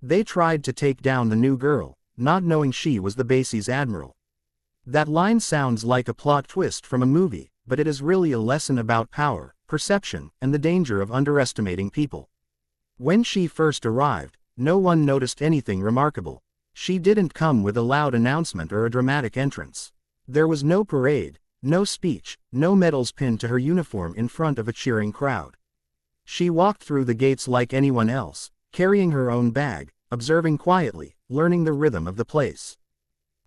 They tried to take down the new girl, not knowing she was the base's admiral. That line sounds like a plot twist from a movie, but it is really a lesson about power, perception, and the danger of underestimating people. When she first arrived, no one noticed anything remarkable. She didn't come with a loud announcement or a dramatic entrance. There was no parade, no speech, no medals pinned to her uniform in front of a cheering crowd. She walked through the gates like anyone else, carrying her own bag, observing quietly, learning the rhythm of the place.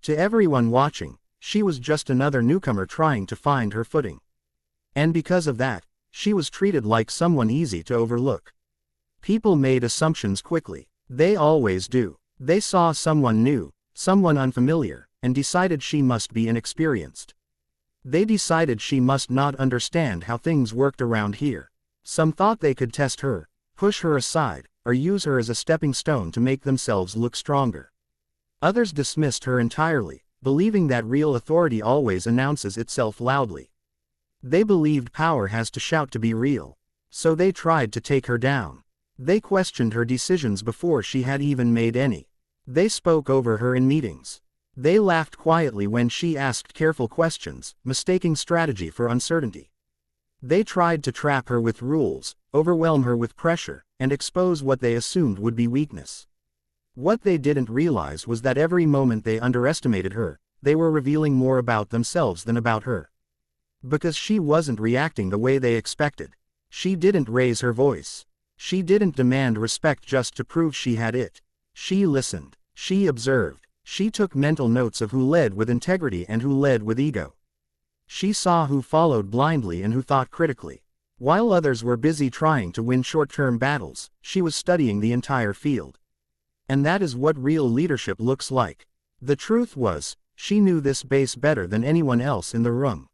To everyone watching, she was just another newcomer trying to find her footing. And because of that, she was treated like someone easy to overlook. People made assumptions quickly. They always do. They saw someone new, someone unfamiliar, and decided she must be inexperienced. They decided she must not understand how things worked around here. Some thought they could test her, push her aside, or use her as a stepping stone to make themselves look stronger. Others dismissed her entirely, believing that real authority always announces itself loudly. They believed power has to shout to be real. So they tried to take her down. They questioned her decisions before she had even made any. They spoke over her in meetings. They laughed quietly when she asked careful questions, mistaking strategy for uncertainty. They tried to trap her with rules, overwhelm her with pressure, and expose what they assumed would be weakness. What they didn't realize was that every moment they underestimated her, they were revealing more about themselves than about her. Because she wasn't reacting the way they expected. She didn't raise her voice. She didn't demand respect just to prove she had it. She listened. She observed. She took mental notes of who led with integrity and who led with ego. She saw who followed blindly and who thought critically. While others were busy trying to win short-term battles, she was studying the entire field. And that is what real leadership looks like. The truth was, she knew this base better than anyone else in the room.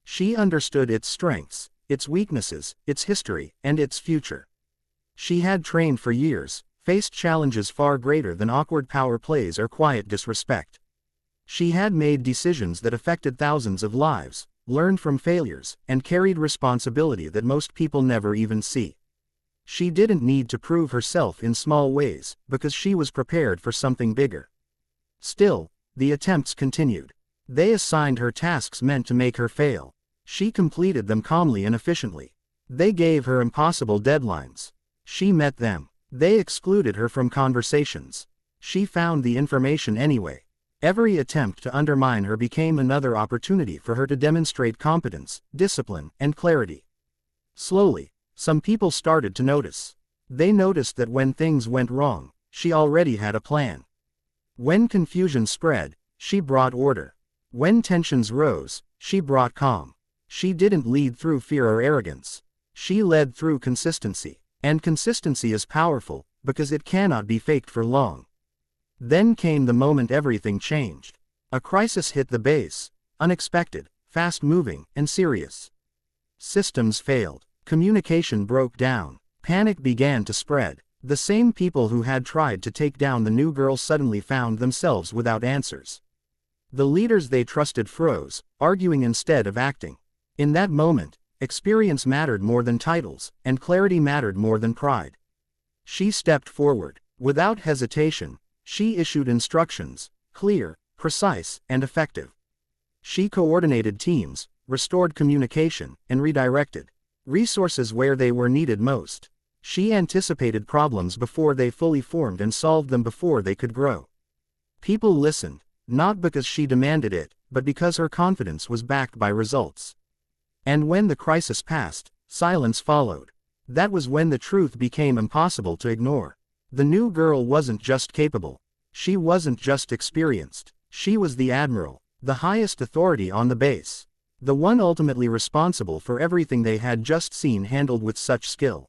She understood its strengths, its weaknesses, its history, and its future. She had trained for years, faced challenges far greater than awkward power plays or quiet disrespect. She had made decisions that affected thousands of lives, learned from failures, and carried responsibility that most people never even see. She didn't need to prove herself in small ways, because she was prepared for something bigger. Still, the attempts continued. They assigned her tasks meant to make her fail. She completed them calmly and efficiently. They gave her impossible deadlines. She met them. They excluded her from conversations. She found the information anyway. Every attempt to undermine her became another opportunity for her to demonstrate competence, discipline, and clarity. Slowly, some people started to notice. They noticed that when things went wrong, she already had a plan. When confusion spread, she brought order. When tensions rose, she brought calm. She didn't lead through fear or arrogance. She led through consistency. And consistency is powerful, because it cannot be faked for long. Then came the moment everything changed. A crisis hit the base, unexpected, fast-moving, and serious. Systems failed. Communication broke down. Panic began to spread. The same people who had tried to take down the new girl suddenly found themselves without answers. The leaders they trusted froze, arguing instead of acting. In that moment, experience mattered more than titles, and clarity mattered more than pride. She stepped forward. Without hesitation, she issued instructions, clear, precise, and effective. She coordinated teams, restored communication, and redirected resources where they were needed most. She anticipated problems before they fully formed and solved them before they could grow. People listened, not because she demanded it, but because her confidence was backed by results. And when the crisis passed, silence followed. That was when the truth became impossible to ignore. The new girl wasn't just capable. She wasn't just experienced. She was the admiral, the highest authority on the base. The one ultimately responsible for everything they had just seen handled with such skill.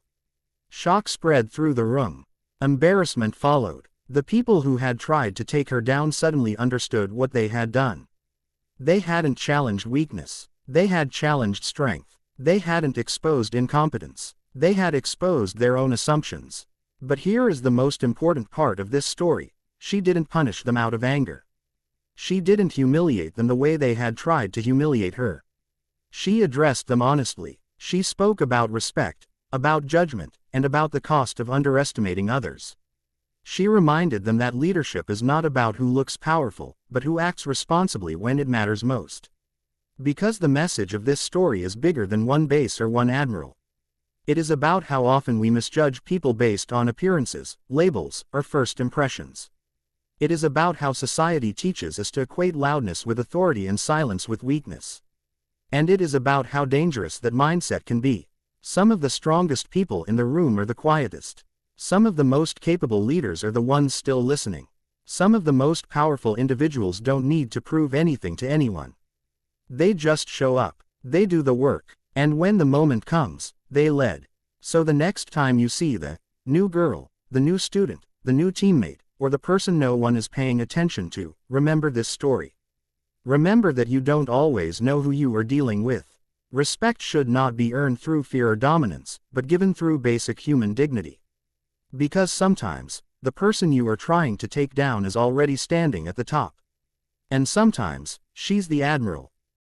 Shock spread through the room. Embarrassment followed. The people who had tried to take her down suddenly understood what they had done. They hadn't challenged weakness. They had challenged strength. They hadn't exposed incompetence. They had exposed their own assumptions. But here is the most important part of this story. She didn't punish them out of anger. She didn't humiliate them the way they had tried to humiliate her. She addressed them honestly. She spoke about respect, about judgment, and about the cost of underestimating others. She reminded them that leadership is not about who looks powerful, but who acts responsibly when it matters most. Because the message of this story is bigger than one base or one admiral. It is about how often we misjudge people based on appearances, labels, or first impressions. It is about how society teaches us to equate loudness with authority and silence with weakness. And it is about how dangerous that mindset can be. Some of the strongest people in the room are the quietest. Some of the most capable leaders are the ones still listening. Some of the most powerful individuals don't need to prove anything to anyone. They just show up. They do the work. And when the moment comes, they lead. So the next time you see the new girl, the new student, the new teammate, or the person no one is paying attention to, remember this story. Remember that you don't always know who you are dealing with. Respect should not be earned through fear or dominance, but given through basic human dignity. Because sometimes, the person you are trying to take down is already standing at the top. And sometimes, she's the admiral,